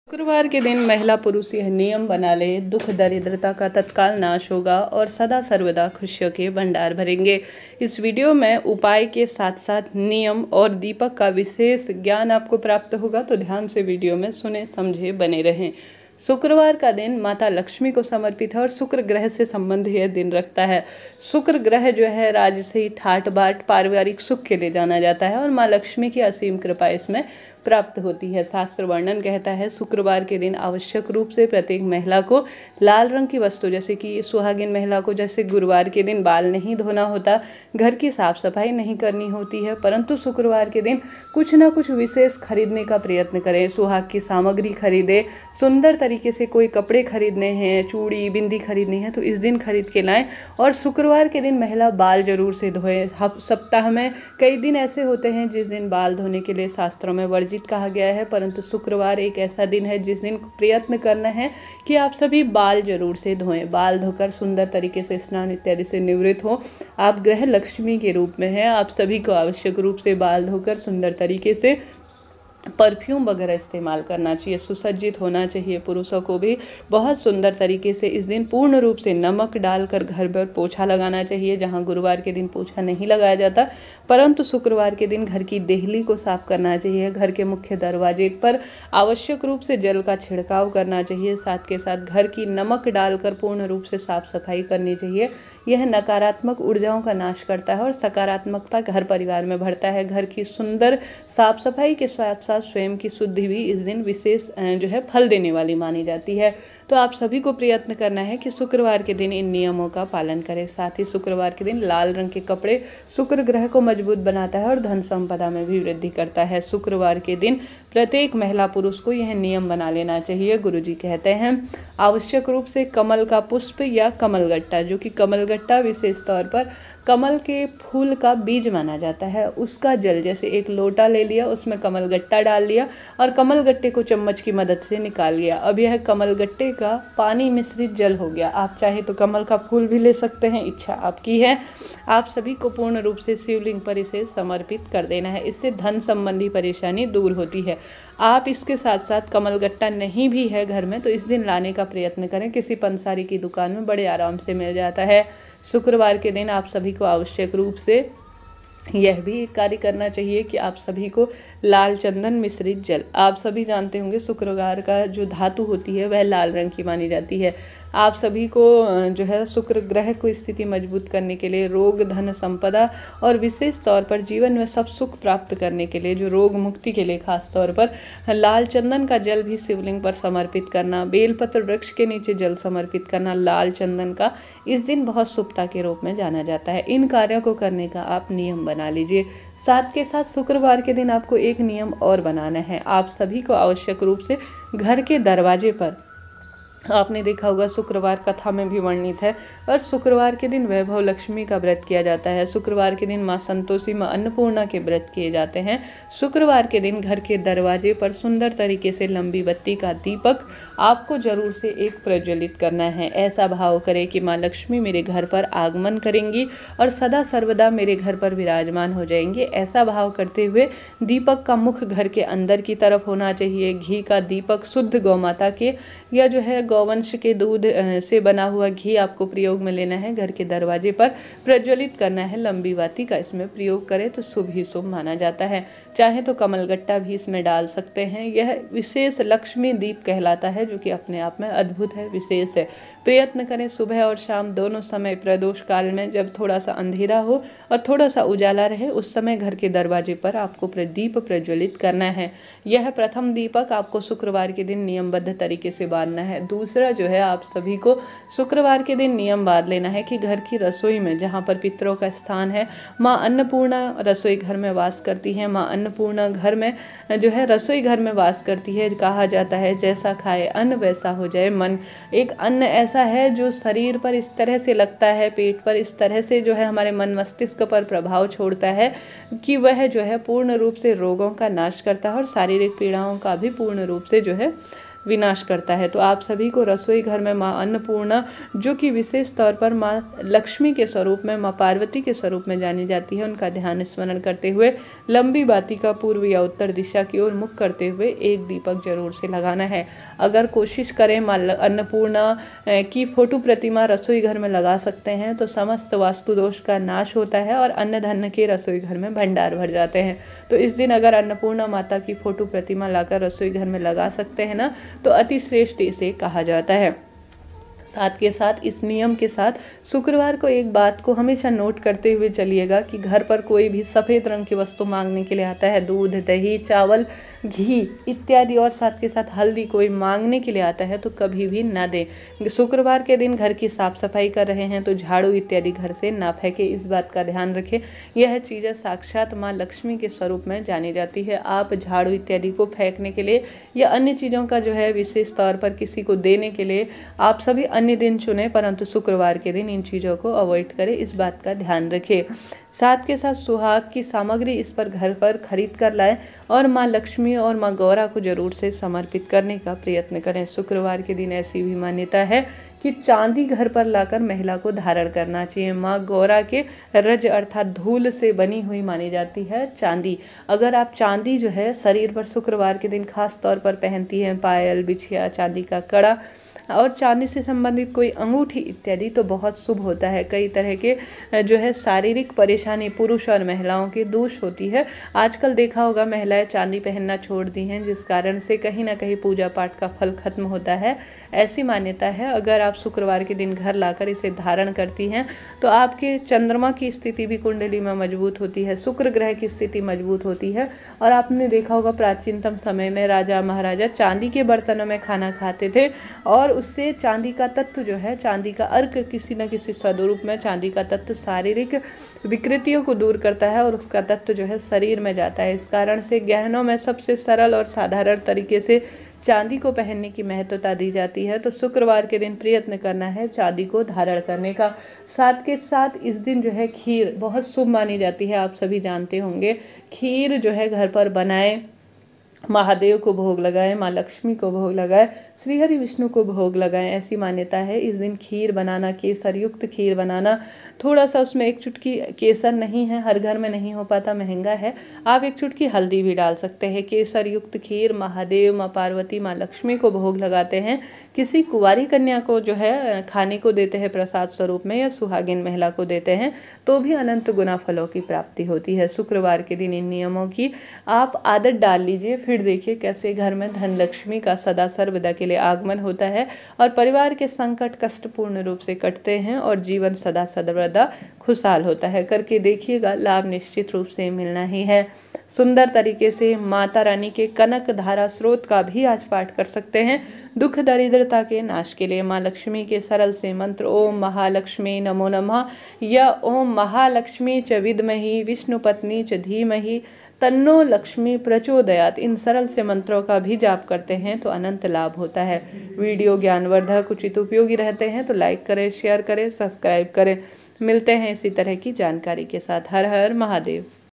शुक्रवार के दिन महिला पुरुष यह नियम बना ले, दुख दरिद्रता का तत्काल नाश होगा और सदा सर्वदा खुशियों के भंडार भरेंगे। इस वीडियो में उपाय के साथ साथ नियम और दीपक का विशेष ज्ञान आपको प्राप्त होगा, तो ध्यान से वीडियो में सुने समझे बने रहें। शुक्रवार का दिन माता लक्ष्मी को समर्पित है और शुक्र ग्रह से संबंध यह दिन रखता है। शुक्र ग्रह जो है राजसी ठाट बाट पारिवारिक सुख के लिए जाना जाता है और माँ लक्ष्मी की असीम कृपा इसमें प्राप्त होती है। शास्त्र वर्णन कहता है शुक्रवार के दिन आवश्यक रूप से प्रत्येक महिला को लाल रंग की वस्तु, जैसे कि सुहागिन महिला को जैसे गुरुवार के दिन बाल नहीं धोना होता, घर की साफ सफाई नहीं करनी होती है, परंतु शुक्रवार के दिन कुछ ना कुछ विशेष खरीदने का प्रयत्न करें। सुहाग की सामग्री खरीदें, सुंदर तरीके से कोई कपड़े खरीदने हैं, चूड़ी बिंदी खरीदनी है तो इस दिन खरीद के लाएं। और शुक्रवार के दिन महिला बाल जरूर से धोएं। सप्ताह में कई दिन ऐसे होते हैं जिस दिन बाल धोने के लिए शास्त्रों में वर्जित कहा गया है, परंतु शुक्रवार एक ऐसा दिन है जिस दिन प्रयत्न करना है कि आप सभी बाल जरूर से धोएं। बाल धोकर सुंदर तरीके से स्नान इत्यादि से निवृत्त हो। आप ग्रह लक्ष्मी के रूप में हैं, आप सभी को आवश्यक रूप से बाल धोकर सुंदर तरीके से परफ्यूम वगैरह इस्तेमाल करना चाहिए, सुसज्जित होना चाहिए। पुरुषों को भी बहुत सुंदर तरीके से इस दिन पूर्ण रूप से नमक डालकर घर पर पोछा लगाना चाहिए, जहां गुरुवार के दिन पोछा नहीं लगाया जाता, परंतु शुक्रवार के दिन घर की देहली को साफ करना चाहिए। घर के मुख्य दरवाजे पर आवश्यक रूप से जल का छिड़काव करना चाहिए, साथ के साथ घर की नमक डालकर पूर्ण रूप से साफ सफाई करनी चाहिए। यह नकारात्मक ऊर्जाओं का नाश करता है और सकारात्मकता घर परिवार में भरता है। घर की सुंदर साफ सफाई के साथ साथ स्वयं की शुद्धि भी इस दिन विशेष जो है फल देने वाली मानी जाती है। तो आप सभी को प्रयत्न करना है कि शुक्रवार के दिन इन नियमों का पालन करें। साथ ही शुक्रवार के दिन लाल रंग के कपड़े शुक्र ग्रह को मजबूत बनाता है और धन संपदा में भी वृद्धि करता है। शुक्रवार के दिन प्रत्येक महिला पुरुष को यह नियम बना लेना चाहिए। गुरुजी कहते हैं आवश्यक रूप से कमल का पुष्प या कमलगट्टा, जो कि कमलगट्टा विशेष तौर पर कमल के फूल का बीज माना जाता है, उसका जल, जैसे एक लोटा ले लिया, उसमें कमलगट्टा डाल लिया और कमलगट्टे को चम्मच की मदद से निकाल लिया। अब यह कमलगट्टे का पानी मिश्रित जल हो गया। आप चाहे तो कमल का फूल भी ले सकते हैं, इच्छा आपकी है। आप सभी को पूर्ण रूप से शिवलिंग पर इसे समर्पित कर देना है। इससे धन संबंधी परेशानी दूर होती है। आप इसके साथ साथ कमलगट्टा नहीं भी है घर में तो इस दिन लाने का प्रयत्न करें, किसी पंसारी की दुकान में बड़े आराम से मिल जाता है। शुक्रवार के दिन आप सभी को आवश्यक रूप से यह भी कार्य करना चाहिए कि आप सभी को लाल चंदन मिश्रित जल, आप सभी जानते होंगे शुक्रवार का जो धातु होती है वह लाल रंग की मानी जाती है। आप सभी को जो है शुक्र ग्रह को स्थिति मजबूत करने के लिए, रोग धन संपदा और विशेष तौर पर जीवन में सब सुख प्राप्त करने के लिए, जो रोग मुक्ति के लिए खास तौर पर लाल चंदन का जल भी शिवलिंग पर समर्पित करना, बेलपत्र वृक्ष के नीचे जल समर्पित करना, लाल चंदन का इस दिन बहुत शुभता के रूप में जाना जाता है। इन कार्यों को करने का आप नियम बना लीजिए। साथ के साथ शुक्रवार के दिन आपको एक नियम और बनाना है। आप सभी को आवश्यक रूप से घर के दरवाजे पर, आपने देखा होगा शुक्रवार कथा में भी वर्णित है, और शुक्रवार के दिन वैभव लक्ष्मी का व्रत किया जाता है। शुक्रवार के दिन माँ संतोषी माँ अन्नपूर्णा के व्रत किए जाते हैं। शुक्रवार के दिन घर के दरवाजे पर सुंदर तरीके से लंबी बत्ती का दीपक आपको जरूर से एक प्रज्वलित करना है। ऐसा भाव करें कि माँ लक्ष्मी मेरे घर पर आगमन करेंगी और सदा सर्वदा मेरे घर पर विराजमान हो जाएंगे। ऐसा भाव करते हुए दीपक का मुख घर के अंदर की तरफ होना चाहिए। घी का दीपक शुद्ध गौ माता के या जो है गौवंश के दूध से बना हुआ घी आपको प्रयोग में लेना है, घर के दरवाजे पर प्रज्वलित करना है। लंबी बाती का इसमें प्रयोग करें तो शुभ ही शुभ माना जाता है। चाहे तो कमलगट्टा भी इसमें डाल सकते हैं। यह विशेष लक्ष्मी दीप कहलाता है, जो कि अपने आप में अद्भुत है, विशेष है। प्रयत्न करें सुबह और शाम दोनों समय, प्रदोष काल में जब थोड़ा सा अंधेरा हो और थोड़ा सा उजाला रहे, उस समय घर के दरवाजे पर आपको दीप प्रज्वलित करना है। यह प्रथम दीपक आपको शुक्रवार के दिन नियमबद्ध तरीके से बांधना है। दूसरा जो है, आप सभी को शुक्रवार के दिन नियम बांध लेना है कि घर की रसोई में, जहाँ पर पितरों का स्थान है, माँ अन्नपूर्णा रसोई घर में वास करती है। माँ अन्नपूर्णा घर में जो है रसोई घर में वास करती है। कहा जाता है जैसा खाए अन्न वैसा हो जाए मन। एक अन्न ऐसा है जो शरीर पर इस तरह से लगता है, पेट पर इस तरह से जो है हमारे मन मस्तिष्क पर प्रभाव छोड़ता है कि वह जो है पूर्ण रूप से रोगों का नाश करता है और शारीरिक पीड़ाओं का भी पूर्ण रूप से जो है विनाश करता है। तो आप सभी को रसोई घर में माँ अन्नपूर्णा, जो कि विशेष तौर पर माँ लक्ष्मी के स्वरूप में, माँ पार्वती के स्वरूप में जानी जाती है, उनका ध्यान स्मरण करते हुए लंबी बाती का पूर्व या उत्तर दिशा की ओर मुख करते हुए एक दीपक जरूर से लगाना है। अगर कोशिश करें माँ अन्नपूर्णा की फोटो प्रतिमा रसोई घर में लगा सकते हैं तो समस्त वास्तु दोष का नाश होता है और अन्न धन के रसोई घर में भंडार भर जाते हैं। तो इस दिन अगर अन्नपूर्णा माता की फोटो प्रतिमा लाकर रसोई घर में लगा सकते हैं ना, तो अति श्रेष्ठ इसे कहा जाता है। साथ के साथ इस नियम के साथ शुक्रवार को एक बात को हमेशा नोट करते हुए चलिएगा कि घर पर कोई भी सफ़ेद रंग की वस्तु मांगने के लिए आता है, दूध, दही, चावल, घी इत्यादि, और साथ के साथ हल्दी कोई मांगने के लिए आता है तो कभी भी ना दें। शुक्रवार के दिन घर की साफ सफाई कर रहे हैं तो झाड़ू इत्यादि घर से ना फेंके, इस बात का ध्यान रखें। यह चीज़ें साक्षात माँ लक्ष्मी के स्वरूप में जानी जाती है। आप झाड़ू इत्यादि को फेंकने के लिए या अन्य चीज़ों का जो है विशेष तौर पर किसी को देने के लिए आप सभी अन्य दिन चुनें, परंतु शुक्रवार के दिन इन चीज़ों को अवॉइड करें, इस बात का ध्यान रखें। साथ के साथ सुहाग की सामग्री इस पर घर पर खरीद कर लाएं और माँ लक्ष्मी और माँ गौरा को जरूर से समर्पित करने का प्रयत्न करें। शुक्रवार के दिन ऐसी भी मान्यता है कि चांदी घर पर लाकर महिला को धारण करना चाहिए। माँ गौरा के रज अर्थात धूल से बनी हुई मानी जाती है चांदी। अगर आप चांदी जो है शरीर पर शुक्रवार के दिन खास तौर पर पहनती हैं, पायल, बिछिया, चांदी का कड़ा और चांदी से संबंधित कोई अंगूठी इत्यादि, तो बहुत शुभ होता है। कई तरह के जो है शारीरिक परेशानी पुरुष और महिलाओं की दूर होती है। आजकल देखा होगा महिलाएं चांदी पहनना छोड़ दी हैं, जिस कारण से कहीं ना कहीं पूजा पाठ का फल खत्म होता है, ऐसी मान्यता है। अगर आप शुक्रवार के दिन घर लाकर इसे धारण करती हैं तो आपके चंद्रमा की स्थिति भी कुंडली में मजबूत होती है, शुक्र ग्रह की स्थिति मजबूत होती है। और आपने देखा होगा प्राचीनतम समय में राजा महाराजा चांदी के बर्तनों में खाना खाते थे और उससे चांदी का तत्व जो है, चांदी का अर्क किसी न किसी स्वरूप में चांदी का तत्व शारीरिक विकृतियों को दूर करता है और उसका तत्व जो है शरीर में जाता है। इस कारण से गहनों में सबसे सरल और साधारण तरीके से चांदी को पहनने की महत्वता दी जाती है। तो शुक्रवार के दिन प्रयत्न करना है चांदी को धारण करने का। साथ के साथ इस दिन जो है खीर बहुत शुभ मानी जाती है, आप सभी जानते होंगे। खीर जो है घर पर बनाएं, महादेव को भोग लगाएं, माँ लक्ष्मी को भोग लगाएं, श्री हरि विष्णु को भोग लगाएं, ऐसी मान्यता है। इस दिन खीर बनाना, केसर युक्त खीर बनाना, थोड़ा सा उसमें एक चुटकी, केसर नहीं है हर घर में नहीं हो पाता, महंगा है, आप एक चुटकी हल्दी भी डाल सकते हैं। केसर युक्त खीर महादेव, माँ पार्वती, माँ लक्ष्मी को भोग लगाते हैं। किसी कुंवारी कन्या को जो है खाने को देते हैं प्रसाद स्वरूप में, या सुहागिन महिला को देते हैं तो भी अनंत गुना फलों की प्राप्ति होती है। शुक्रवार के दिन इन नियमों की आप आदत डाल लीजिए, फिर देखिए कैसे घर में धन लक्ष्मी का सदा सर्वदा के लिए आगमन होता है और परिवार के संकट कष्ट पूर्ण रूप से कटते हैं और जीवन सदा सर्वदा खुशहाल होता है। करके देखिएगा, लाभ निश्चित रूप से मिलना ही है। सुंदर तरीके से माता रानी के कनक धारा स्रोत का भी आज पाठ कर सकते हैं। दुख दरिद्रता के नाश के लिए माँ लक्ष्मी के सरल से मंत्र ओम महालक्ष्मी नमो नमः या ओम महालक्ष्मी च विद्महि विष्णु पत्नी च धीमहि तन्नो लक्ष्मी प्रचोदयात, इन सरल से मंत्रों का भी जाप करते हैं तो अनंत लाभ होता है। वीडियो ज्ञानवर्धक उचित उपयोगी रहते हैं तो लाइक करें, शेयर करें, सब्सक्राइब करें। मिलते हैं इसी तरह की जानकारी के साथ। हर हर महादेव।